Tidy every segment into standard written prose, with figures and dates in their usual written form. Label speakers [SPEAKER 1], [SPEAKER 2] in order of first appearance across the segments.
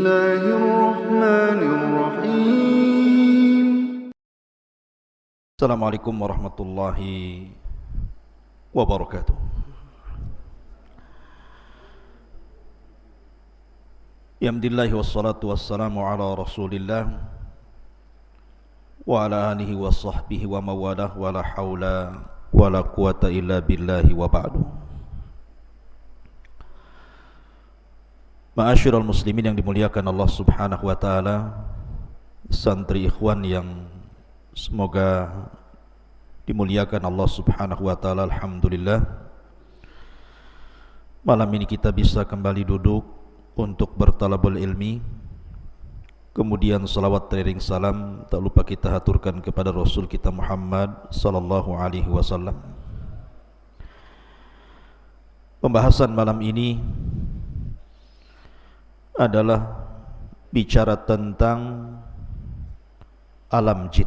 [SPEAKER 1] الله الرحمن الرحيم.
[SPEAKER 2] السلام عليكم ورحمة الله وبركاته. Alhamdulillah wassalatu wassalamu ala rasulillah wa ala alihi wa sahbihi wa mawalah wa la hawla wa la quwata illa billahi wa ba'du. Ma'asyiral muslimin yang dimuliakan Allah subhanahu wa ta'ala, santri ikhwan yang semoga dimuliakan Allah subhanahu wa ta'ala. Alhamdulillah, malam ini kita bisa kembali duduk untuk bertalabul ilmi, kemudian salawat teriring salam tak lupa kita haturkan kepada Rasul kita Muhammad sallallahu alaihi wasallam. Pembahasan malam ini adalah bicara tentang alam jin.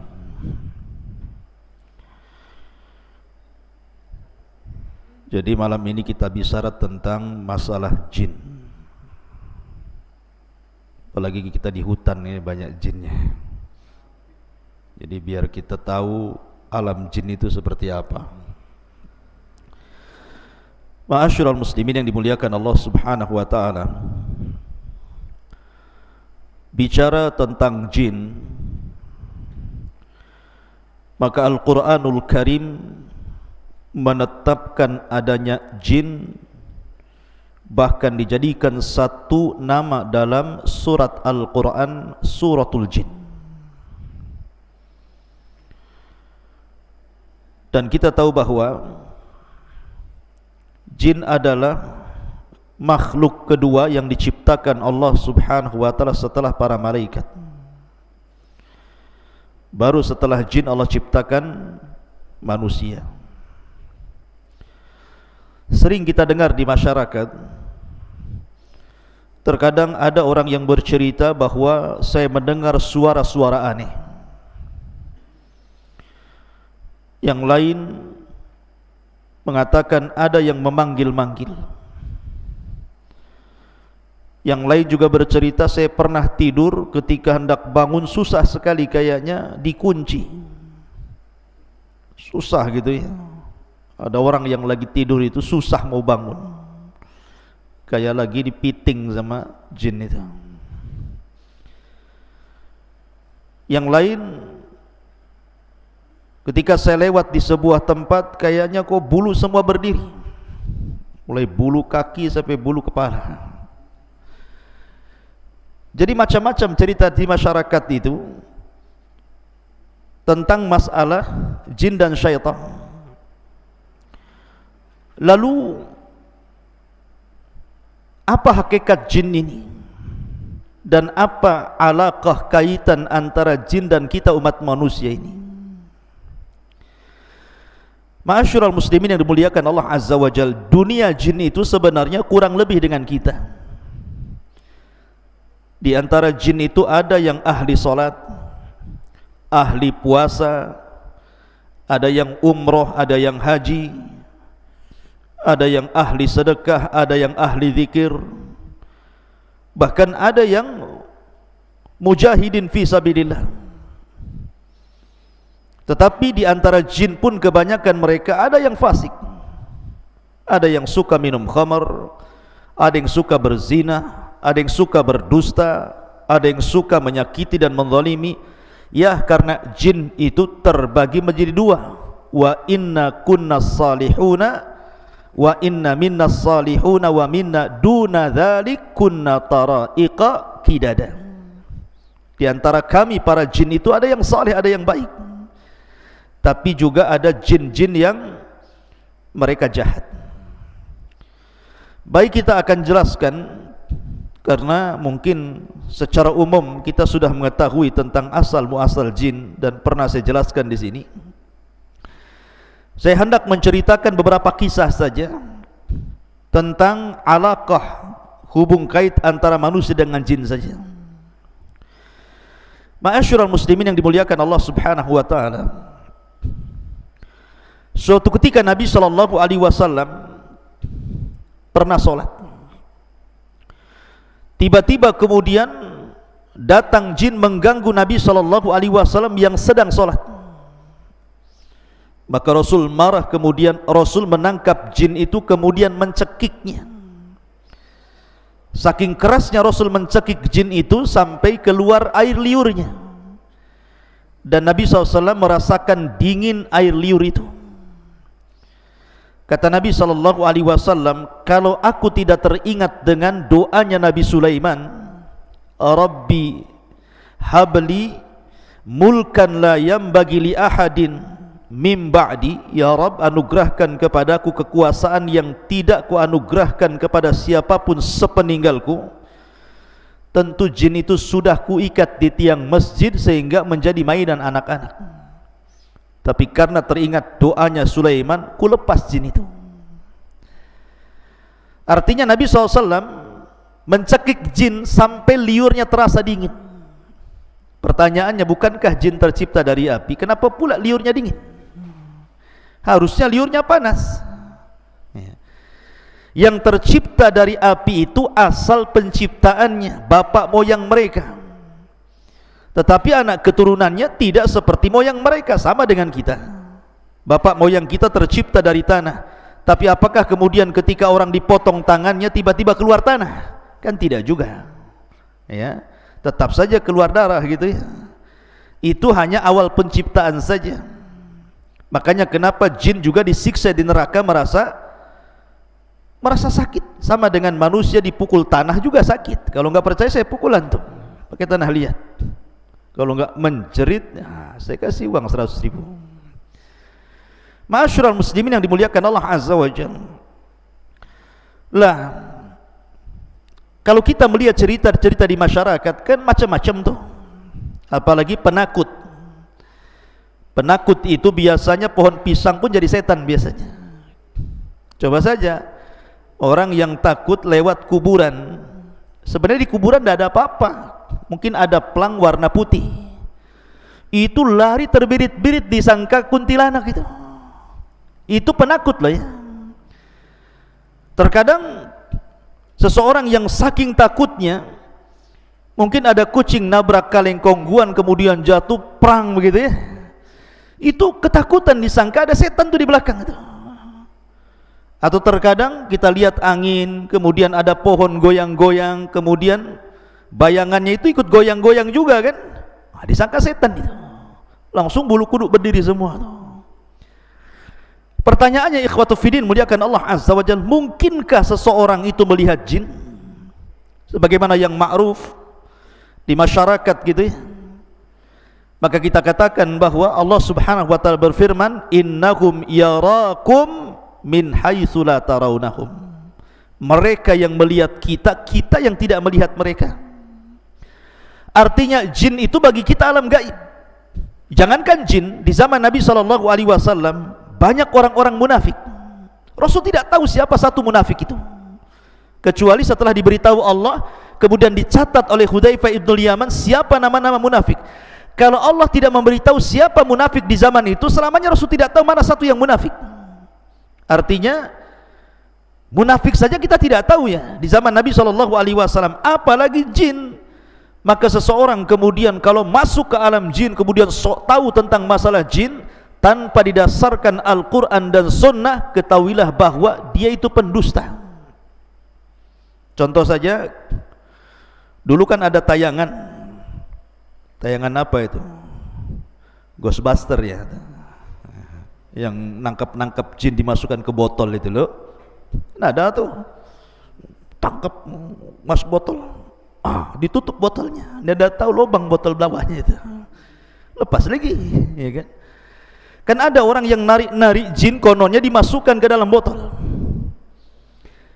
[SPEAKER 2] Jadi malam ini kita bicara tentang masalah jin. Apalagi kita di hutan ini banyak jinnya. Jadi biar kita tahu alam jin itu seperti apa. Ma'asyiral muslimin yang dimuliakan Allah subhanahu wa ta'ala, bicara tentang jin, maka Al-Quranul Karim menetapkan adanya jin, bahkan dijadikan satu nama dalam surat Al-Quran, suratul jin. Dan kita tahu bahwa jin adalah makhluk kedua yang diciptakan Allah subhanahu wa ta'ala setelah para malaikat. Baru setelah jin Allah ciptakan manusia. Sering kita dengar di masyarakat, terkadang ada orang yang bercerita bahwa saya mendengar suara-suara aneh. Yang lain mengatakan ada yang memanggil-manggil. Yang lain juga bercerita, saya pernah tidur, ketika hendak bangun susah sekali, kayaknya dikunci. Susah gitu ya. Ada orang yang lagi tidur itu susah mau bangun, kayak lagi dipiting sama jin itu. Yang lain, ketika saya lewat di sebuah tempat, kayaknya kok bulu semua berdiri, mulai bulu kaki sampai bulu kepala. Jadi macam-macam cerita di masyarakat itu tentang masalah jin dan syaitan. Lalu apa hakikat jin ini? Dan apa alaqah kaitan antara jin dan kita umat manusia ini? Ma'asyiral muslimin yang dimuliakan Allah Azza wa Jalla, dunia jin itu sebenarnya kurang lebih dengan kita. Di antara jin itu ada yang ahli salat, ahli puasa, ada yang umroh, ada yang haji, ada yang ahli sedekah, ada yang ahli zikir, bahkan ada yang mujahidin fi sabilillah. Tetapi di antara jin pun kebanyakan mereka ada yang fasik, ada yang suka minum khamar, ada yang suka berzina, ada yang suka berdusta, ada yang suka menyakiti dan menzalimi. Ya, karena jin itu terbagi menjadi dua. Wa inna kunna salihuna wa inna minna salihuna wa minna duna dzalik kunna taraiqa kidada. Di antara kami para jin itu ada yang saleh, ada yang baik, tapi juga ada jin-jin yang mereka jahat. Baik, kita akan jelaskan, karena mungkin secara umum kita sudah mengetahui tentang asal muasal jin dan pernah saya jelaskan di sini. Saya hendak menceritakan beberapa kisah saja tentang alaqah, hubung kait antara manusia dengan jin saja. Ma'asyiral muslimin yang dimuliakan Allah subhanahu wa ta'ala, suatu ketika Nabi SAW pernah sholat. Tiba-tiba kemudian datang jin mengganggu Nabi SAW yang sedang sholat. Maka Rasul marah, kemudian Rasul menangkap jin itu kemudian mencekiknya. Saking kerasnya Rasul mencekik jin itu sampai keluar air liurnya, dan Nabi SAW merasakan dingin air liur itu. Kata Nabi SAW, kalau aku tidak teringat dengan doanya Nabi Sulaiman, Rabbi habli mulkan la yambagi li ahadin mim ba'di, ya Rabb, anugerahkan kepadaku kekuasaan yang tidak ku anugerahkan kepada siapapun sepeninggalku. Tentu jin itu sudah kuikat di tiang masjid sehingga menjadi mainan anak-anak. Tapi karena teringat doanya Sulaiman, ku lepas jin itu. Artinya Nabi SAW mencekik jin sampai liurnya terasa dingin. Pertanyaannya, bukankah jin tercipta dari api? Kenapa pula liurnya dingin? Harusnya liurnya panas. Yang tercipta dari api itu asal penciptaannya bapak moyang mereka, tetapi anak keturunannya tidak seperti moyang mereka, sama dengan kita. Bapak moyang kita tercipta dari tanah, tapi apakah kemudian ketika orang dipotong tangannya tiba-tiba keluar tanah? Kan tidak juga, ya, tetap saja keluar darah gitu ya. Itu hanya awal penciptaan saja. Makanya kenapa jin juga disiksa di neraka merasa sakit, sama dengan manusia dipukul tanah juga sakit. Kalau nggak percaya saya pukul antum pakai tanah liat. Kalau nggak menjerit, nah, saya kasih uang 100.000. Ma'asyiral muslimin yang dimuliakan Allah Azza wa Jalla. Lah, kalau kita melihat cerita-cerita di masyarakat kan macam-macam tuh. Apalagi penakut. Penakut itu biasanya pohon pisang pun jadi setan biasanya. Coba saja orang yang takut lewat kuburan. Sebenarnya di kuburan tidak ada apa-apa, mungkin ada pelang warna putih. Itu lari terbirit-birit disangka kuntilanak itu. Itu penakut lah ya. Terkadang seseorang yang saking takutnya, mungkin ada kucing nabrak kaleng kongguan kemudian jatuh prang begitu ya. Itu ketakutan disangka ada setan tuh di belakang itu. Atau terkadang kita lihat angin, kemudian ada pohon goyang-goyang, kemudian bayangannya itu ikut goyang-goyang juga kan, nah, disangka setan itu. Langsung bulu kuduk berdiri semua tuh. Pertanyaannya, ikhwatu fiddin muliakan Allah Azza wa Jalla, mungkinkah seseorang itu melihat jin? Sebagaimana yang ma'ruf di masyarakat gitu ya. Maka kita katakan bahwa Allah Subhanahu wa taala berfirman, innahum yarakum min haitsu la tarawnahum. Mereka yang melihat kita, kita yang tidak melihat mereka. Artinya jin itu bagi kita alam gaib. Jangankan jin, di zaman Nabi SAW banyak orang-orang munafik. Rasul tidak tahu siapa satu munafik itu, kecuali setelah diberitahu Allah, kemudian dicatat oleh Hudzaifah ibnul Yaman siapa nama-nama munafik. Kalau Allah tidak memberitahu siapa munafik di zaman itu, selamanya Rasul tidak tahu mana satu yang munafik. Artinya munafik saja kita tidak tahu ya di zaman Nabi SAW, apalagi jin. Maka seseorang kemudian kalau masuk ke alam jin, kemudian sok tahu tentang masalah jin tanpa didasarkan Al-Quran dan Sunnah, ketahuilah bahwa dia itu pendusta. Contoh saja, dulu kan ada tayangan apa itu? Ghostbuster ya, yang nangkap jin dimasukkan ke botol itu loh. Nah, ada tuh, tangkap masuk botol, ditutup botolnya, dia udah tahu lubang botol bawahnya itu, lepas lagi, ya kan? Kan ada orang yang narik jin, kononnya dimasukkan ke dalam botol.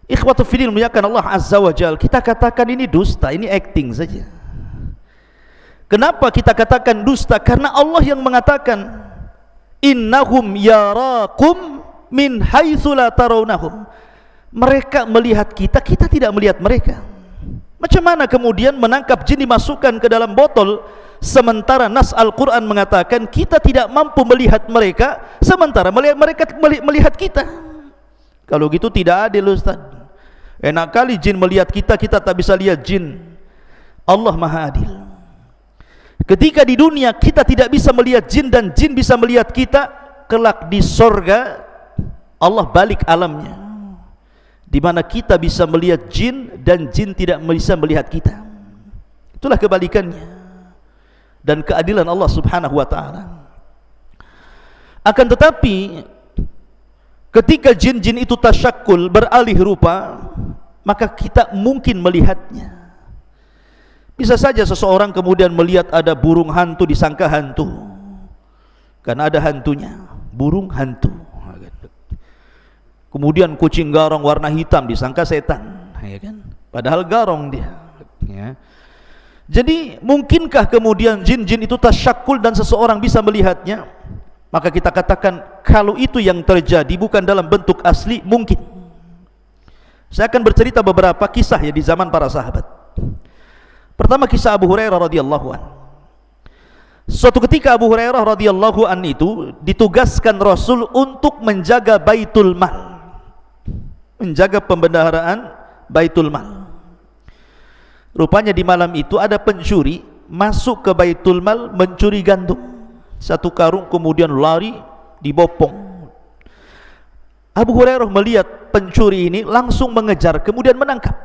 [SPEAKER 2] Ikhwatu fiddin muliakan Allah Azza wa Jalla, kita katakan ini dusta, ini acting saja. Kenapa kita katakan dusta? Karena Allah yang mengatakan innahum yarakum min haitsu la tarawnahum. Mereka melihat kita, kita tidak melihat mereka. Macam mana kemudian menangkap jin dimasukkan ke dalam botol, sementara nas Al-Quran mengatakan kita tidak mampu melihat mereka, sementara mereka melihat kita? Kalau gitu tidak adil Ustaz. Enak kali jin melihat kita, kita tak bisa lihat jin. Allah Maha Adil. Ketika di dunia kita tidak bisa melihat jin dan jin bisa melihat kita, kelak di sorga Allah balik alamnya, di mana kita bisa melihat jin dan jin tidak bisa melihat kita. Itulah kebalikannya dan keadilan Allah Subhanahu wa ta'ala. Akan tetapi ketika jin-jin itu tasyakkul, beralih rupa, maka kita mungkin melihatnya. Bisa saja seseorang kemudian melihat ada burung hantu, disangka hantu karena ada hantunya, burung hantu. Kemudian kucing garong warna hitam, disangka setan, ya kan? Padahal garong dia, ya. Jadi mungkinkah kemudian jin-jin itu tasyakkul dan seseorang bisa melihatnya? Maka kita katakan kalau itu yang terjadi bukan dalam bentuk asli, mungkin. Saya akan bercerita beberapa kisah ya di zaman para sahabat. Pertama, kisah Abu Hurairah radhiyallahu anhu. Suatu ketika Abu Hurairah radhiyallahu anhu itu ditugaskan Rasul untuk menjaga Baitul Mal, menjaga pembendaharaan Baitul Mal. Rupanya di malam itu ada pencuri masuk ke Baitul Mal mencuri gandum. Satu karung, kemudian lari, dibopong. Abu Hurairah melihat pencuri ini, langsung mengejar, kemudian menangkap.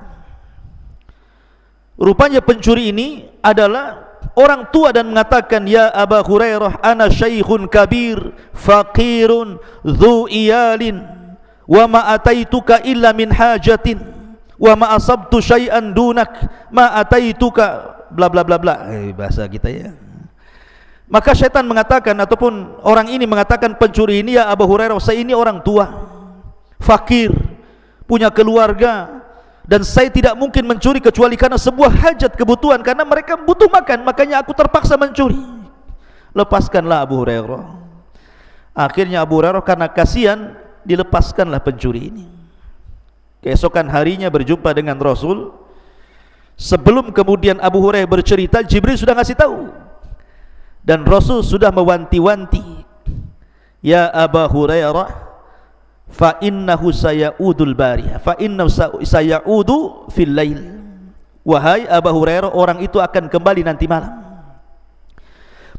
[SPEAKER 2] Rupanya pencuri ini adalah orang tua dan mengatakan, "Ya Abu Hurairah, ana syaikhun kabir, faqirun, dhu iyalin, wa ma ataituka illa min hajatin, wa ma asabtu syai'an dunak, ma ataituka," bla bla bla bla. Bahasa kita ya. Maka syaitan mengatakan, ataupun orang ini mengatakan pencuri ini, "Ya Abu Hurairah, saya ini orang tua, fakir, punya keluarga, dan saya tidak mungkin mencuri kecuali karena sebuah hajat, kebutuhan, karena mereka butuh makan, makanya aku terpaksa mencuri. Lepaskanlah Abu Hurairah." Akhirnya Abu Hurairah karena kasihan, dilepaskanlah pencuri ini. Keesokan harinya berjumpa dengan Rasul. Sebelum kemudian Abu Hurairah bercerita, Jibril sudah ngasih tahu, dan Rasul sudah mewanti-wanti, "Ya Abu Hurairah, fa innahu sayaudu al-bariha, fa innahu sayaudu fil lail." Wahai Abu Hurairah, orang itu akan kembali nanti malam.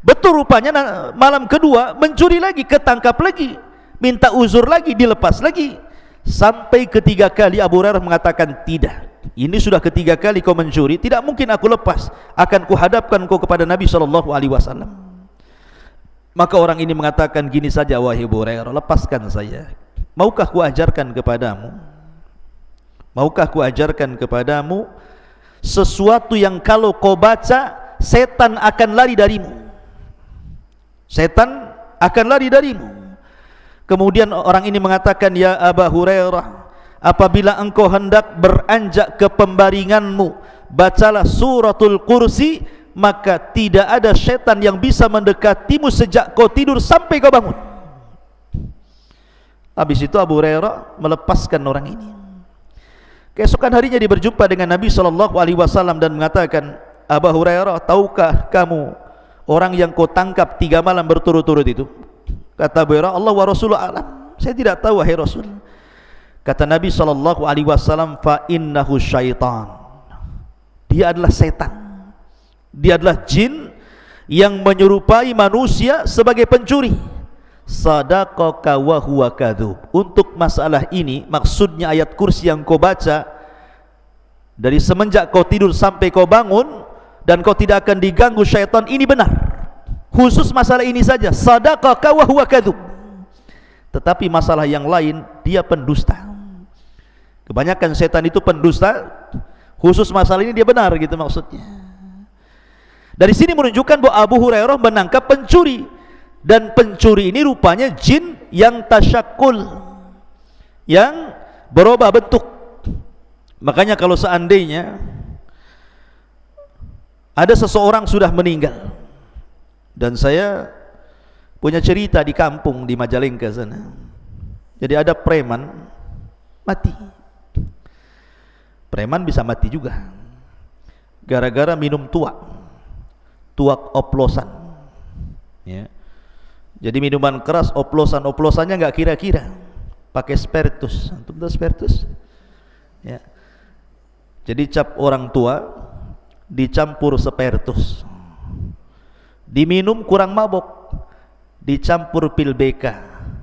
[SPEAKER 2] Betul, rupanya malam kedua mencuri lagi, ketangkap lagi, minta uzur lagi, dilepas lagi. Sampai ketiga kali Abu Hurairah mengatakan, "Tidak, ini sudah ketiga kali kau mencuri, tidak mungkin aku lepas, akan kuhadapkan kau kepada Nabi SAW." Maka orang ini mengatakan, "Gini saja wahai Abu Hurairah, lepaskan saya. Maukah ku ajarkan kepadamu? Maukah ku ajarkan kepadamu sesuatu yang kalau kau baca, setan akan lari darimu. Setan akan lari darimu." Kemudian orang ini mengatakan, "Ya Abu Hurairah, apabila engkau hendak beranjak ke pembaringanmu, bacalah suratul Kursi, maka tidak ada setan yang bisa mendekatimu sejak kau tidur sampai kau bangun." Habis itu Abu Hurairah melepaskan orang ini. Keesokan harinya dia berjumpa dengan Nabi SAW dan mengatakan, "Abu Hurairah, tahukah kamu orang yang kau tangkap 3 malam berturut-turut itu?" Kata Abu Hurairah, "Allah wa Rasuluh a'lam." "Saya tidak tahu wahai Rasul." Kata Nabi SAW, "Fa innahu syaitan." Dia adalah setan. Dia adalah jin yang menyerupai manusia sebagai pencuri. Sadaqaka wa huwa kadzub. Untuk masalah ini, maksudnya ayat kursi yang kau baca, dari semenjak kau tidur sampai kau bangun dan kau tidak akan diganggu syaitan, ini benar. Khusus masalah ini saja, sadaqaka wa huwa kadzub. Tetapi masalah yang lain, dia pendusta. Kebanyakan setan itu pendusta. Khusus masalah ini dia benar, gitu maksudnya. Dari sini menunjukkan bahwa Abu Hurairah menangkap pencuri, dan pencuri ini rupanya jin yang tasyakkul, yang berubah bentuk. Makanya kalau seandainya ada seseorang sudah meninggal, dan saya punya cerita di kampung di Majalengka sana. Jadi ada preman mati. Preman bisa mati juga gara-gara minum tuak oplosan, ya. Jadi minuman keras, oplosannya nggak kira-kira, pakai spiritus. Antum tahu spiritus? Ya. Jadi cap orang tua dicampur spiritus. diminum kurang mabok, dicampur pil BK.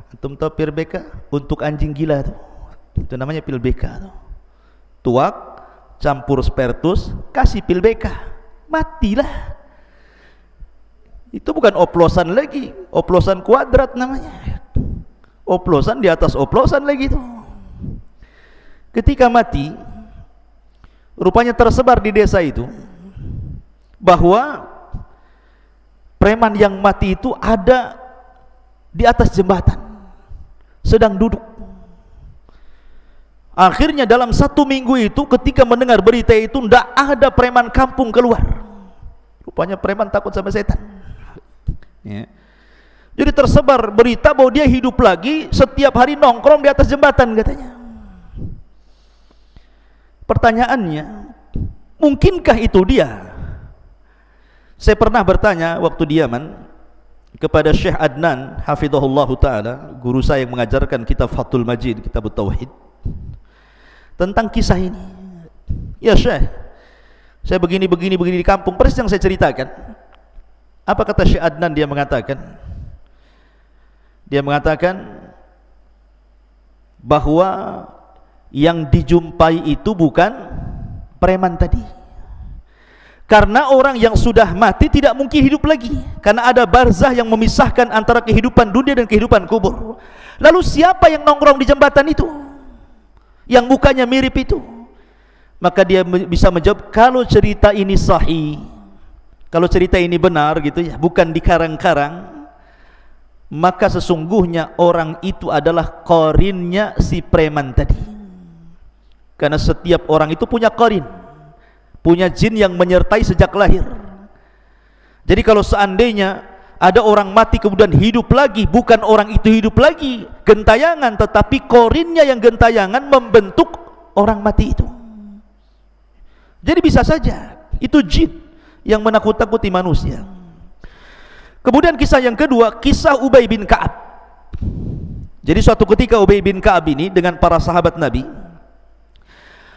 [SPEAKER 2] Antum tahu pil BK? Untuk anjing gila tuh. Itu namanya pil BK tuh. Tuak, campur spertus, kasih pil BK, matilah. Itu bukan oplosan lagi, oplosan kuadrat namanya. Oplosan di atas oplosan lagi tuh. Ketika mati, rupanya tersebar di desa itu bahwa preman yang mati itu ada di atas jembatan, sedang duduk. Akhirnya dalam 1 minggu itu, ketika mendengar berita itu, tidak ada preman kampung keluar. Rupanya preman takut sama setan. Ya. Jadi tersebar berita bahwa dia hidup lagi, setiap hari nongkrong di atas jembatan katanya. Pertanyaannya, mungkinkah itu dia? Saya pernah bertanya waktu di Yaman kepada Syekh Adnan hafizahullah ta'ala, guru saya yang mengajarkan kitab Fathul Majid, kitab Tauhid, tentang kisah ini. Ya Syekh, saya begini di kampung, persis yang saya ceritakan. Apa kata Syekh Adnan? Dia mengatakan bahwa yang dijumpai itu bukan preman tadi, karena orang yang sudah mati tidak mungkin hidup lagi, karena ada barzah yang memisahkan antara kehidupan dunia dan kehidupan kubur. Lalu siapa yang nongkrong di jembatan itu, yang mukanya mirip itu? Maka dia bisa menjawab, kalau cerita ini sahih, kalau cerita ini benar gitu ya, bukan dikarang-karang, maka sesungguhnya orang itu adalah qarinnya si preman tadi. Karena setiap orang itu punya qarin, punya jin yang menyertai sejak lahir. Jadi kalau seandainya ada orang mati kemudian hidup lagi, bukan orang itu hidup lagi gentayangan, tetapi qarinnya yang gentayangan membentuk orang mati itu. Jadi bisa saja itu jin yang menakut-takuti manusia. Kemudian kisah yang kedua, kisah Ubay bin Ka'ab. Jadi suatu ketika Ubay bin Ka'ab ini dengan para sahabat Nabi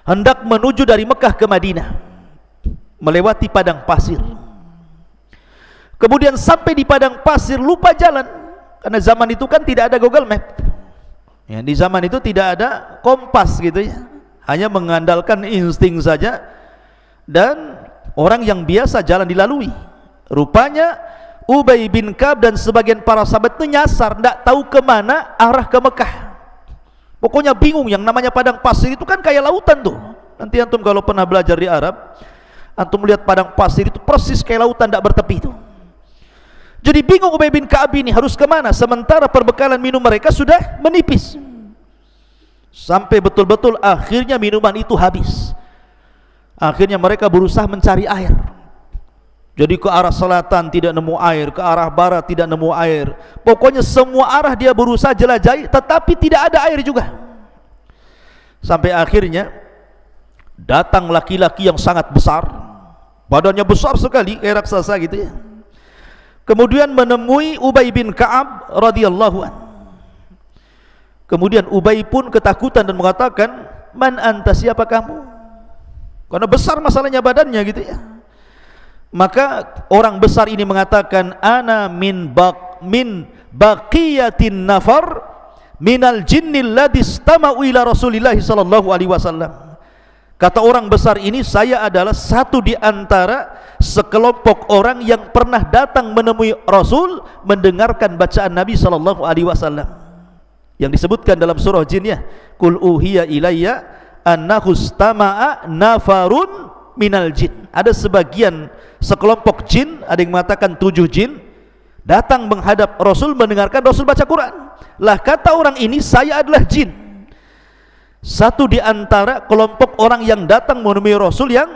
[SPEAKER 2] hendak menuju dari Mekah ke Madinah, melewati padang pasir. Kemudian sampai di padang pasir lupa jalan, karena zaman itu kan tidak ada Google Map ya, di zaman itu tidak ada kompas gitu ya, hanya mengandalkan insting saja, dan orang yang biasa jalan dilalui. Rupanya Ubay bin Ka'ab dan sebagian para sahabat itu nyasar, tidak tahu kemana arah ke Mekah. Pokoknya bingung. Yang namanya padang pasir itu kan kayak lautan tuh. Nanti antum kalau pernah belajar di Arab, antum melihat padang pasir itu persis kayak lautan tidak bertepi itu. Jadi bingung Ubay bin Ka'ab ini harus kemana, sementara perbekalan minum mereka sudah menipis. Sampai betul-betul akhirnya minuman itu habis. Akhirnya mereka berusaha mencari air. Jadi ke arah selatan tidak nemu air, ke arah barat tidak nemu air. Pokoknya semua arah dia berusaha jelajahi, tetapi tidak ada air juga. Sampai akhirnya datang laki-laki yang sangat besar, badannya besar sekali kayak raksasa gitu ya. Kemudian menemui Ubay bin Ka'ab radhiyallahu an. Kemudian Ubay pun ketakutan dan mengatakan, "Man anta, siapa kamu?" Karena besar masalahnya badannya gitu ya. Maka orang besar ini mengatakan, "Ana min baqiyatin nafar minal jinnil ladzi istama'u ila Rasulillah sallallahu alaihi wasallam." Kata orang besar ini, saya adalah satu di antara sekelompok orang yang pernah datang menemui Rasul mendengarkan bacaan Nabi sallallahu alaihi wasallam yang disebutkan dalam surah Jin ya, "Qul uhiya ilayya annahu istama'a nafarun minal jin." Ada sebagian sekelompok jin, ada yang mengatakan 7 jin, datang menghadap Rasul mendengarkan Rasul baca Quran. Lah kata orang ini, saya adalah jin, satu di antara kelompok orang yang datang menemui Rasul yang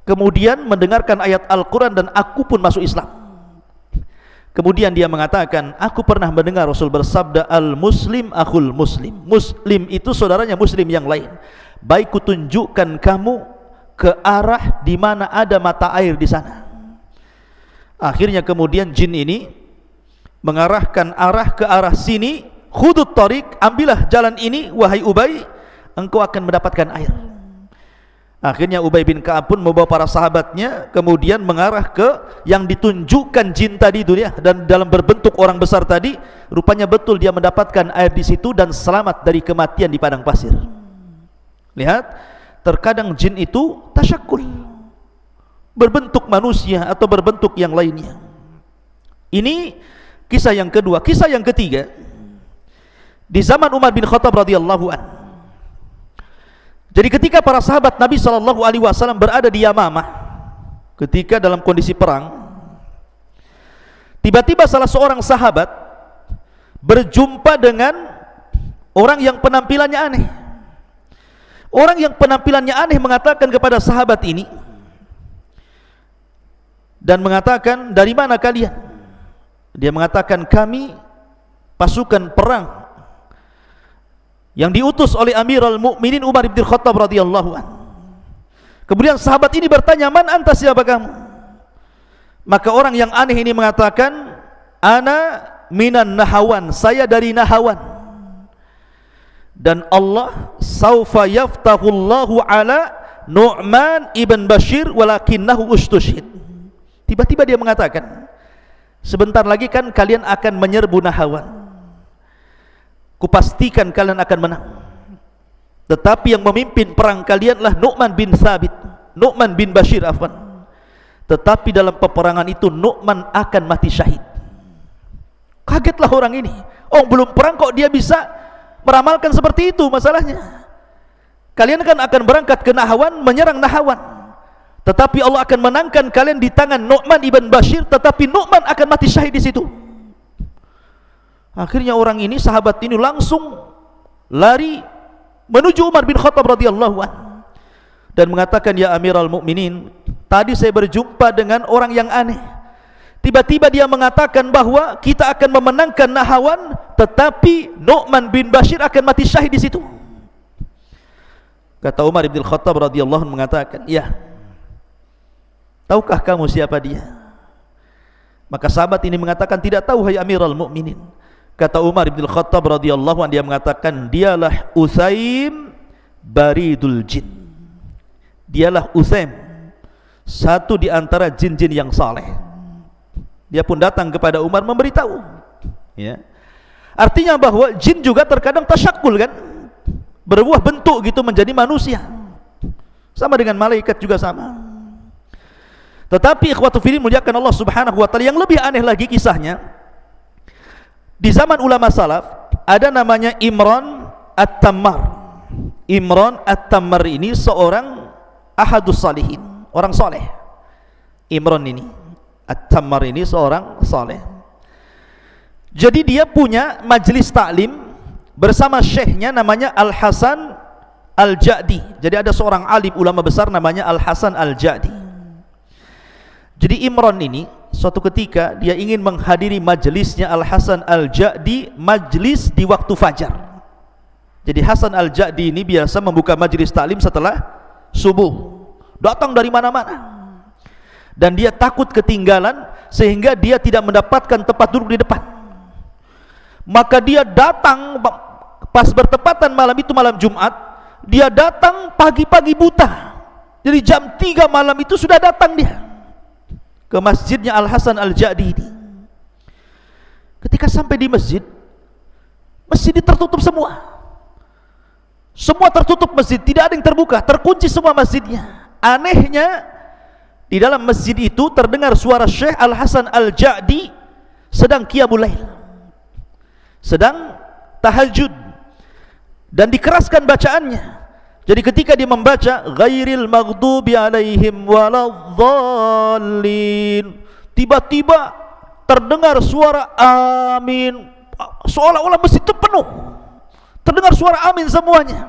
[SPEAKER 2] kemudian mendengarkan ayat Al-Quran, dan aku pun masuk Islam. Kemudian dia mengatakan, aku pernah mendengar Rasul bersabda, al-muslim akhul muslim. Muslim itu saudaranya muslim yang lain. Baik kutunjukkan kamu ke arah di mana ada mata air di sana. Akhirnya kemudian jin ini mengarahkan arah ke arah sini, khudut tariq, ambillah jalan ini wahai Ubay, engkau akan mendapatkan air. Akhirnya Ubay bin Ka'ab pun membawa para sahabatnya kemudian mengarah ke yang ditunjukkan jin tadi itu ya, dan dalam berbentuk orang besar tadi, rupanya betul dia mendapatkan air di situ dan selamat dari kematian di padang pasir. Lihat, terkadang jin itu tasyakul, berbentuk manusia atau berbentuk yang lainnya. Ini kisah yang kedua. Kisah yang ketiga, di zaman Umar bin Khattab radhiyallahu anhu. Jadi ketika para sahabat Nabi SAW berada di Yamamah, ketika dalam kondisi perang, tiba-tiba salah seorang sahabat berjumpa dengan orang yang penampilannya aneh. Orang yang penampilannya aneh mengatakan kepada sahabat ini dan mengatakan, dari mana kalian? Dia mengatakan, kami pasukan perang yang diutus oleh Amirul Mukminin Umar bin Khattab radhiyallahu anhu. Kemudian sahabat ini bertanya, man anta, siapa kamu? Maka orang yang aneh ini mengatakan, ana minan Nahawan, saya dari Nahawan. Dan Allah saufa yaftahullahu ala Nu'man ibn Bashir walakinnahu ustushid. Tiba-tiba dia mengatakan, sebentar lagi kan kalian akan menyerbu Nahawan, kupastikan kalian akan menang. Tetapi yang memimpin perang kalianlah Nu'man bin Thabit, Nu'man bin Bashir afwan. Tetapi dalam peperangan itu Nu'man akan mati syahid. Kagetlah orang ini. Oh, belum perang kok dia bisa meramalkan seperti itu. Masalahnya, kalian kan akan berangkat ke Nahawan, menyerang Nahawan, tetapi Allah akan menangkan kalian di tangan Nu'man ibn Bashir, tetapi Nu'man akan mati syahid di situ. Akhirnya orang ini, sahabat ini langsung lari menuju Umar bin Khattab radhiyallahu anhu dan mengatakan, ya Amirul Mukminin, tadi saya berjumpa dengan orang yang aneh. Tiba-tiba dia mengatakan bahwa kita akan memenangkan Nahawan, tetapi Nu'man bin Bashir akan mati syahid di situ. Kata Umar bin Khattab radhiyallahu anhu mengatakan, ya, tahukah kamu siapa dia? Maka sahabat ini mengatakan, tidak tahu hai Amirul Mukminin. Kata Umar bin Khattab radhiyallahu anhu, dia mengatakan, dialah Utsaim baridul jin. Dialah Utsaim, satu di antara jin-jin yang saleh. Dia pun datang kepada Umar memberitahu, ya. Artinya bahwa jin juga terkadang tasyakul kan, berbuah bentuk gitu menjadi manusia. Sama dengan malaikat juga sama. Tetapi ikhwatu fillah muliakan Allah Subhanahu wa taala, yang lebih aneh lagi kisahnya, di zaman ulama salaf ada namanya Imran At-Tammar. Imran At-Tammar ini seorang ahadus salihin, orang soleh. Imran ini At-Tammar ini seorang soleh. Jadi dia punya majlis taklim bersama syekhnya namanya Al-Hasan Al-Ja'di. Jadi ada seorang alim ulama besar namanya Al-Hasan Al-Ja'di. Jadi Imran ini suatu ketika dia ingin menghadiri majlisnya Al-Hasan Al-Ja'di, majlis di waktu fajar. Jadi Hasan Al-Ja'di ini biasa membuka majlis taklim setelah subuh. Datang dari mana-mana. Dan dia takut ketinggalan sehingga dia tidak mendapatkan tempat duduk di depan. Maka dia datang pas bertepatan malam itu, malam Jumat, dia datang pagi-pagi buta. Jadi jam 3 malam itu sudah datang dia ke masjidnya Al-Hasan Al-Ja'di ini. Ketika sampai di masjid, masjid tertutup semua. Semua tertutup masjid, tidak ada yang terbuka, terkunci semua masjidnya. Anehnya, di dalam masjid itu terdengar suara Syekh Al-Hasan Al-Ja'di sedang qiyamul lail, sedang tahajud, dan dikeraskan bacaannya. Jadi ketika dia membaca ghairil maghdubi alaihim waladhdallin, tiba-tiba terdengar suara amin, seolah-olah masjid itu penuh, terdengar suara amin semuanya.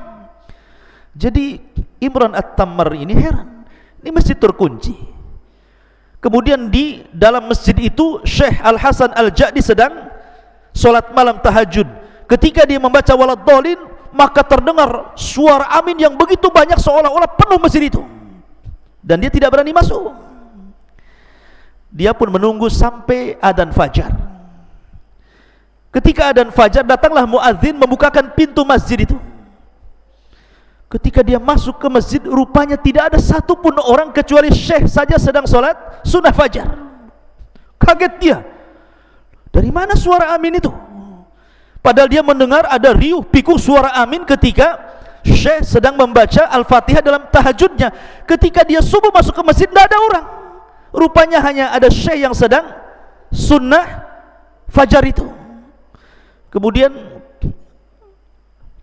[SPEAKER 2] Jadi Imran At-Tammar ini heran, ini masjid terkunci. Kemudian di dalam masjid itu Syekh Al-Hasan Al-Ja'di sedang solat malam tahajud. Ketika dia membaca waladhdallin, maka terdengar suara amin yang begitu banyak seolah-olah penuh masjid itu, dan dia tidak berani masuk. Dia pun menunggu sampai adzan fajar. Ketika adzan fajar, datanglah muadzin membukakan pintu masjid itu. Ketika dia masuk ke masjid, rupanya tidak ada satupun orang kecuali syekh saja sedang sholat sunnah fajar. Kaget dia, dari mana suara amin itu? Padahal dia mendengar ada riuh pikuk suara amin ketika syekh sedang membaca Al-Fatihah dalam tahajudnya. Ketika dia subuh masuk ke masjid, tidak ada orang. Rupanya hanya ada syekh yang sedang sunnah fajar itu. Kemudian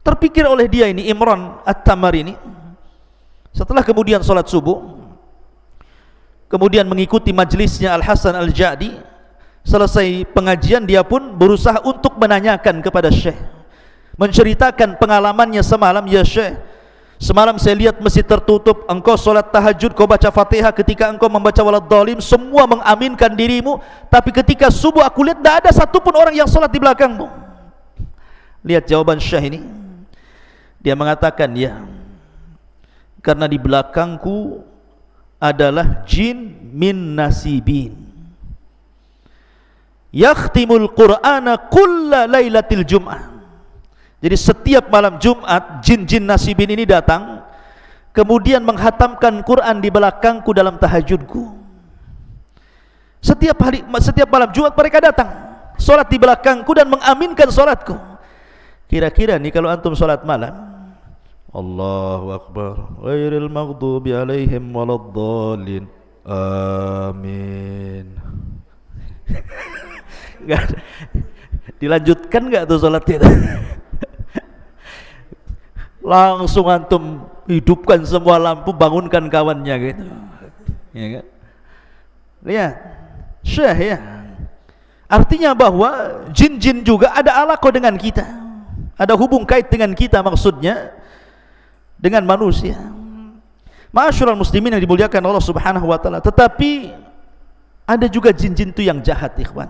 [SPEAKER 2] terpikir oleh dia ini, Imran At-Tamari ini, setelah kemudian sholat subuh, kemudian mengikuti majlisnya Al-Hasan Al-Jadi, selesai pengajian dia pun berusaha untuk menanyakan kepada syekh, menceritakan pengalamannya semalam. Ya syekh, semalam saya lihat masjid tertutup, engkau sholat tahajud, kau baca Fatihah, ketika engkau membaca waladhdallin semua mengaminkan dirimu, tapi ketika subuh aku lihat tidak ada satupun orang yang sholat di belakangmu. Lihat jawaban syekh ini. Dia mengatakan, ya, karena di belakangku adalah jin min nasibin yakhtimul qur'ana kulla lailatil jum'ah. Jadi setiap malam Jumat jin-jin nasibin ini datang, kemudian menghatamkan Quran di belakangku dalam tahajudku. Setiap malam Jumat mereka datang, solat di belakangku dan mengaminkan solatku. Kira-kira nih kalau antum solat malam, Allahu Akbar, ghairil maghdubi alaihim waladdallin, amin. Dilanjutkan nggak tuh sholatnya? Langsung antum hidupkan semua lampu, bangunkan kawannya gitu, ya kan? Lihat, syekh ya. Artinya bahwa jin-jin juga ada alaqah dengan kita, ada hubung kait dengan kita, maksudnya dengan manusia. Ma'asyiral muslimin yang dimuliakan Allah Subhanahu wa taala. Tetapi ada juga jin-jin itu yang jahat, ikhwan.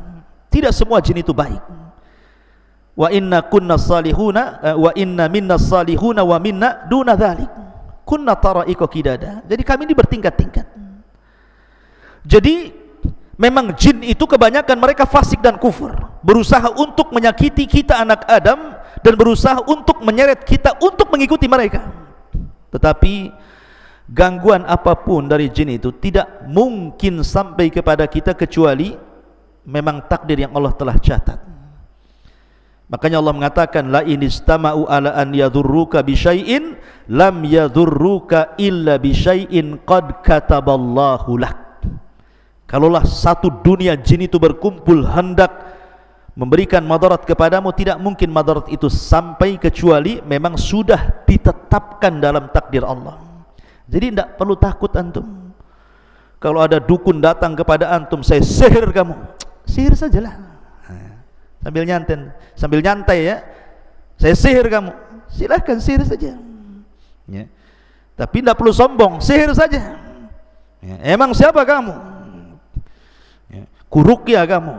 [SPEAKER 2] Tidak semua jin itu baik. Wa inna kunna salihuna wa inna minna salihuna wa minna duna dzalik. Kunna tara'iqa qidada. Jadi kami ini bertingkat-tingkat. Jadi memang jin itu kebanyakan mereka fasik dan kufur, berusaha untuk menyakiti kita anak Adam dan berusaha untuk menyeret kita untuk mengikuti mereka. Tetapi gangguan apapun dari jin itu tidak mungkin sampai kepada kita kecuali memang takdir yang Allah telah catat. Makanya Allah mengatakan, la inistama'u ala an yadhurruka bi syai'in lam yadhurruka illa bi syai'in qad kataballahu lak. Kalaulah satu dunia jin itu berkumpul hendak memberikan madarat kepadamu, tidak mungkin madarat itu sampai kecuali memang sudah ditetapkan dalam takdir Allah. Jadi tidak perlu takut antum. Kalau ada dukun datang kepada antum, saya sihir kamu, sihir sajalah. Sambil nyantai ya, saya sihir kamu, silahkan sihir saja. Ya. Tapi tidak perlu sombong, sihir saja. Ya. Emang siapa kamu? Ya. Kuruqyah kamu.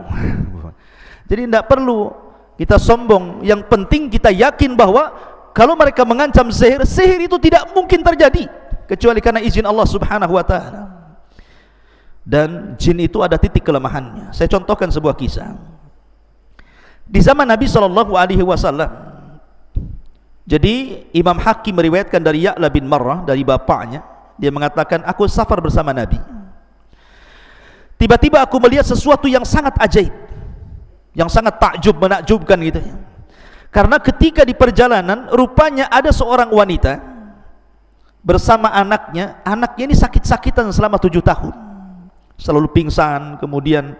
[SPEAKER 2] Jadi tidak perlu kita sombong. Yang penting kita yakin bahwa kalau mereka mengancam sihir, sihir itu tidak mungkin terjadi kecuali karena izin Allah Subhanahu wa taala. Dan jin itu ada titik kelemahannya. Saya contohkan sebuah kisah. Di zaman Nabi SAW, jadi Imam Hakim meriwayatkan dari Ya'la bin Marrah, dari bapaknya, dia mengatakan, aku safar bersama Nabi. Tiba-tiba aku melihat sesuatu yang sangat ajaib, yang sangat takjub, menakjubkan gitu ya. Karena ketika di perjalanan, rupanya ada seorang wanita bersama anaknya. Anaknya ini sakit-sakitan selama 7 tahun, selalu pingsan, kemudian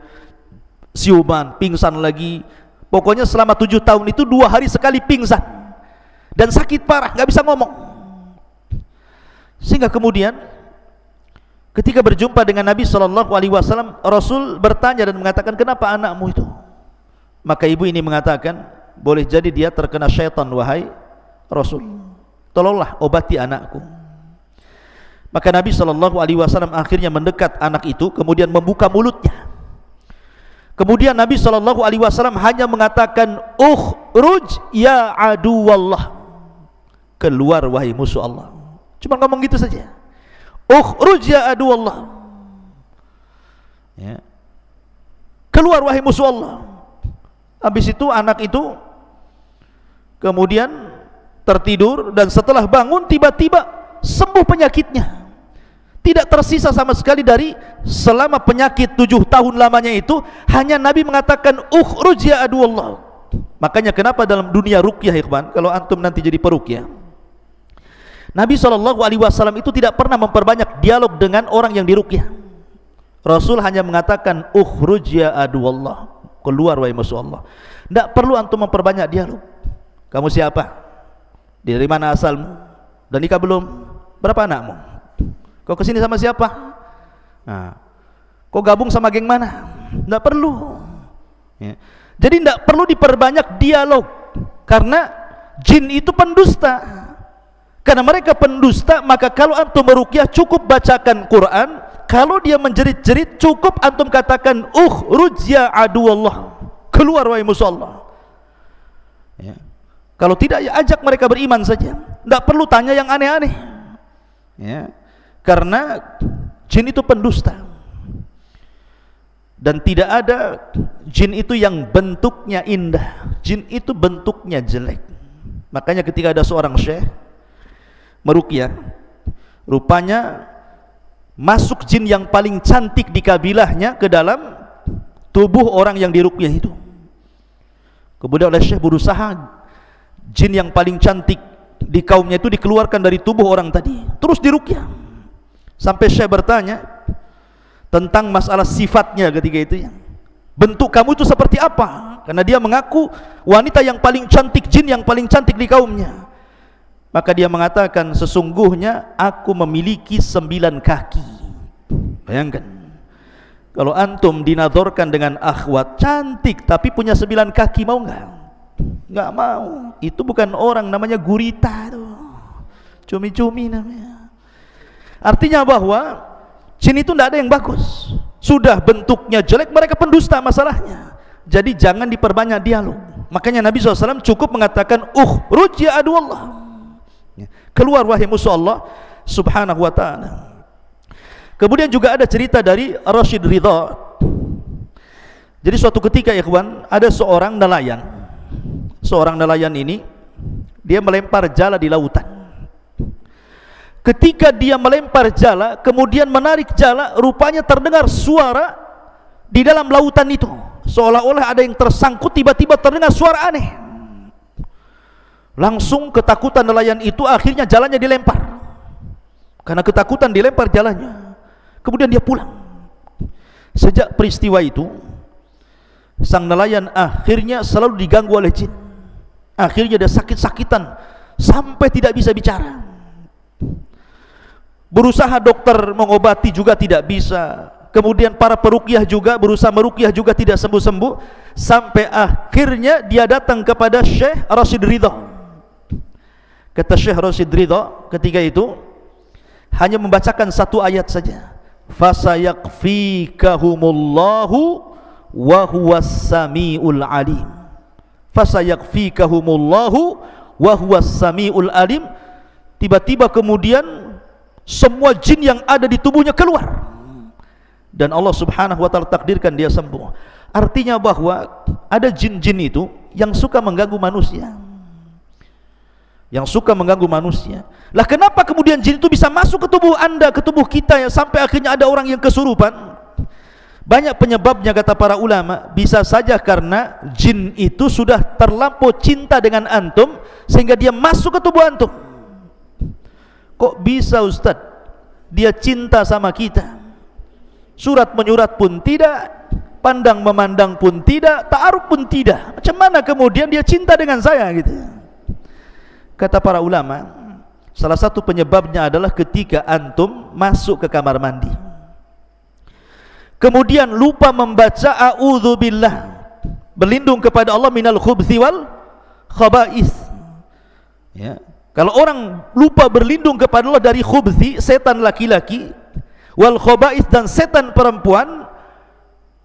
[SPEAKER 2] siuman, pingsan lagi. Pokoknya selama 7 tahun itu 2 hari sekali pingsan dan sakit parah, nggak bisa ngomong. Sehingga kemudian ketika berjumpa dengan Nabi SAW, Rasul bertanya dan mengatakan, kenapa anakmu itu? Maka ibu ini mengatakan, boleh jadi dia terkena syaitan wahai Rasul, tolonglah obati anakku. Maka Nabi SAW akhirnya mendekat anak itu, kemudian membuka mulutnya. Kemudian Nabi SAW hanya mengatakan, ukhruj ya aduwallah, keluar wahai musuh Allah. Cuma ngomong gitu saja, ukhruj ya aduwallah, ya, keluar wahai musuh Allah. Habis itu anak itu kemudian tertidur dan setelah bangun tiba-tiba sembuh penyakitnya. Tidak tersisa sama sekali dari selama penyakit 7 tahun lamanya itu, hanya Nabi mengatakan ukhruj ya aduwallah. Makanya kenapa dalam dunia ruqyah ikhwan, kalau antum nanti jadi peruqyah, Nabi SAW itu tidak pernah memperbanyak dialog dengan orang yang diruqyah. Rasul hanya mengatakan ukhruj ya aduwallah, keluar wahai musuh Allah. Tidak perlu antum memperbanyak dialog. Kamu siapa? Dari mana asalmu? Dan nikah belum? Berapa anakmu? Kau kesini sama siapa? Nah, kau gabung sama geng mana? Tidak perlu ya. Jadi tidak perlu diperbanyak dialog, karena jin itu pendusta. Karena mereka pendusta, maka kalau antum meruqyah cukup bacakan Quran. Kalau dia menjerit-jerit cukup antum katakan ukhruj ya aduwallah, keluar wahai musuh Allah ya. Kalau tidak ya ajak mereka beriman saja, tidak perlu tanya yang aneh-aneh ya. Karena jin itu pendusta, dan tidak ada jin itu yang bentuknya indah. Jin itu bentuknya jelek. Makanya ketika ada seorang syekh meruqyah, rupanya masuk jin yang paling cantik di kabilahnya ke dalam tubuh orang yang diruqyah itu. Kemudian oleh syekh berusaha jin yang paling cantik di kaumnya itu dikeluarkan dari tubuh orang tadi, terus diruqyah. Sampai syekh bertanya tentang masalah sifatnya ketika itu ya. Bentuk kamu itu seperti apa? Karena dia mengaku wanita yang paling cantik, jin yang paling cantik di kaumnya. Maka dia mengatakan, sesungguhnya aku memiliki 9 kaki. Bayangkan, kalau antum dinadorkan dengan akhwat cantik tapi punya 9 kaki, mau nggak? Nggak mau. Itu bukan orang, namanya gurita tuh. Cumi-cumi namanya. Artinya bahwa jin itu tidak ada yang bagus. Sudah bentuknya jelek, mereka pendusta masalahnya. Jadi jangan diperbanyak dialog. Makanya Nabi SAW cukup mengatakan ukhruj ya aduwallah, keluar wahai musuh Allah subhanahu wa ta'ala. Kemudian juga ada cerita dari Rashid Ridha. Jadi suatu ketika ya kawan, ada seorang nelayan. Seorang nelayan ini dia melempar jala di lautan. Ketika dia melempar jala, kemudian menarik jala, rupanya terdengar suara di dalam lautan itu, seolah-olah ada yang tersangkut. Tiba-tiba terdengar suara aneh. Langsung ketakutan nelayan itu, akhirnya jalannya dilempar. Karena ketakutan dilempar jalannya. Kemudian dia pulang. Sejak peristiwa itu, sang nelayan akhirnya selalu diganggu oleh jin. Akhirnya dia sakit-sakitan sampai tidak bisa bicara. Berusaha dokter mengobati juga tidak bisa. Kemudian para peruqyah juga berusaha meruqyah juga tidak sembuh-sembuh. Sampai akhirnya dia datang kepada Syekh Rashid Ridha. Kata Syekh Rashid Ridha ketika itu, hanya membacakan 1 ayat saja. Fasayakfikahumullahu wa huwas samiul alim. Fasayakfikahumullahu wa huwas samiul alim. Tiba-tiba kemudian semua jin yang ada di tubuhnya keluar, dan Allah subhanahu wa ta'ala takdirkan dia sembuh. Artinya bahwa ada jin-jin itu yang suka mengganggu manusia, Lah kenapa kemudian jin itu bisa masuk ke tubuh anda, ke tubuh kita ya, sampai akhirnya ada orang yang kesurupan? Banyak penyebabnya kata para ulama. Bisa saja karena jin itu sudah terlampau cinta dengan antum sehingga dia masuk ke tubuh antum. Kok bisa Ustaz? Dia cinta sama kita, surat menyurat pun tidak, pandang memandang pun tidak, ta'aruf pun tidak. Macam mana kemudian dia cinta dengan saya gitu? Kata para ulama, salah satu penyebabnya adalah ketika antum masuk ke kamar mandi, kemudian lupa membaca a'udzubillah, berlindung kepada Allah minal khubthi wal khaba'ith ya. Kalau orang lupa berlindung kepada Allah dari khubthi, setan laki-laki, wal khaba'ith, dan setan perempuan,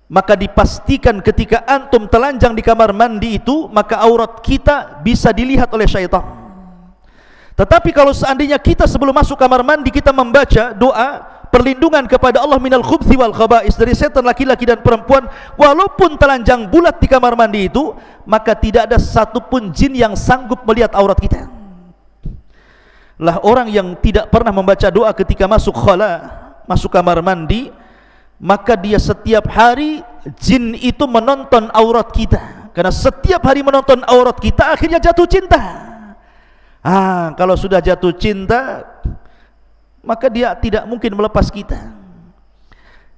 [SPEAKER 2] maka dipastikan ketika antum telanjang di kamar mandi itu, maka aurat kita bisa dilihat oleh syaitan. Tetapi kalau seandainya kita sebelum masuk kamar mandi kita membaca doa perlindungan kepada Allah minal khubthi wal khaba'is, dari setan laki-laki dan perempuan, walaupun telanjang bulat di kamar mandi itu, maka tidak ada satupun jin yang sanggup melihat aurat kita. lah orang yang tidak pernah membaca doa ketika masuk khala, masuk kamar mandi, maka dia setiap hari jin itu menonton aurat kita. Karena setiap hari menonton aurat kita, akhirnya jatuh cinta. Kalau sudah jatuh cinta, maka dia tidak mungkin melepas kita.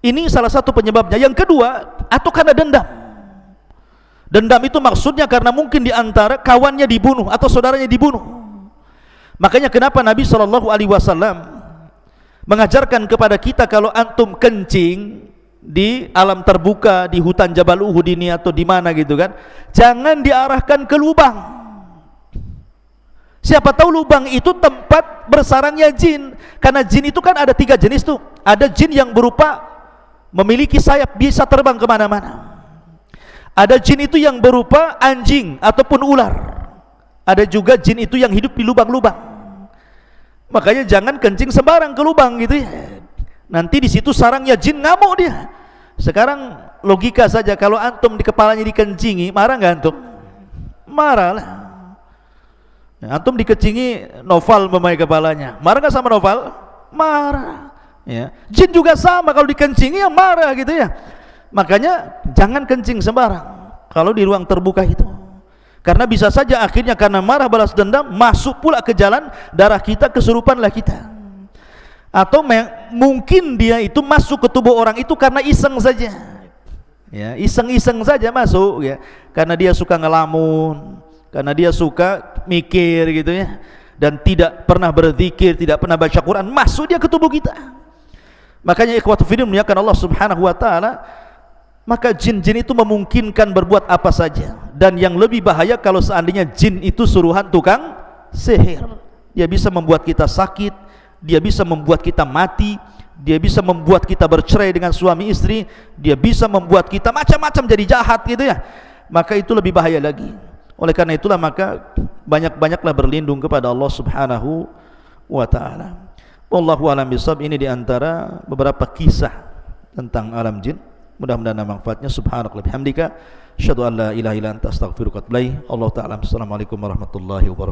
[SPEAKER 2] Ini salah satu penyebabnya. Yang kedua, atau karena dendam. Dendam itu maksudnya karena mungkin di antara kawannya dibunuh atau saudaranya dibunuh. Makanya kenapa Nabi SAW mengajarkan kepada kita, kalau antum kencing di alam terbuka, di hutan Jabal Uhud ini atau di mana gitu kan, jangan diarahkan ke lubang. Siapa tahu lubang itu tempat bersarangnya jin. Karena jin itu kan ada 3 jenis tuh. Ada jin yang berupa memiliki sayap, bisa terbang kemana-mana. Ada jin itu yang berupa anjing ataupun ular. Ada juga jin itu yang hidup di lubang-lubang. Makanya jangan kencing sembarang ke lubang gitu ya. Nanti di situ sarangnya jin, ngamuk dia. Sekarang logika saja, kalau antum di kepalanya dikencingi, marah nggak antum? Marah lah. Antum dikencingi Noval memakai kepalanya, marah nggak sama Noval? Marah. Ya. Jin juga sama, kalau dikencingi ya marah gitu ya. Makanya jangan kencing sembarang kalau di ruang terbuka itu. Karena bisa saja akhirnya karena marah balas dendam, masuk pula ke jalan darah kita, kesurupanlah kita. Atau mungkin dia itu masuk ke tubuh orang itu karena iseng saja. Ya, iseng-iseng saja masuk ya. Karena dia suka ngelamun, karena dia suka mikir gitu ya. Dan tidak pernah berzikir, tidak pernah baca Quran, masuk dia ke tubuh kita. Makanya ikhwatu fillah muliakan Allah Subhanahu wa taala, maka jin-jin itu memungkinkan berbuat apa saja. Dan yang lebih bahaya kalau seandainya jin itu suruhan tukang sihir. Dia bisa membuat kita sakit, dia bisa membuat kita mati, dia bisa membuat kita bercerai dengan suami istri, dia bisa membuat kita macam-macam jadi jahat gitu ya. Maka itu lebih bahaya lagi. Oleh karena itulah maka banyak-banyaklah berlindung kepada Allah Subhanahu wa taala. Wallahu a'lam bishawab. Ini di antara beberapa kisah tentang alam jin. Mudah-mudahan manfaatnya. Subhanallah bihamdika, asyhadu an la ilaha illa anta, astaghfiruka wa atubu ilaik. Allah taala. Assalamualaikum warahmatullahi wabarakatuh.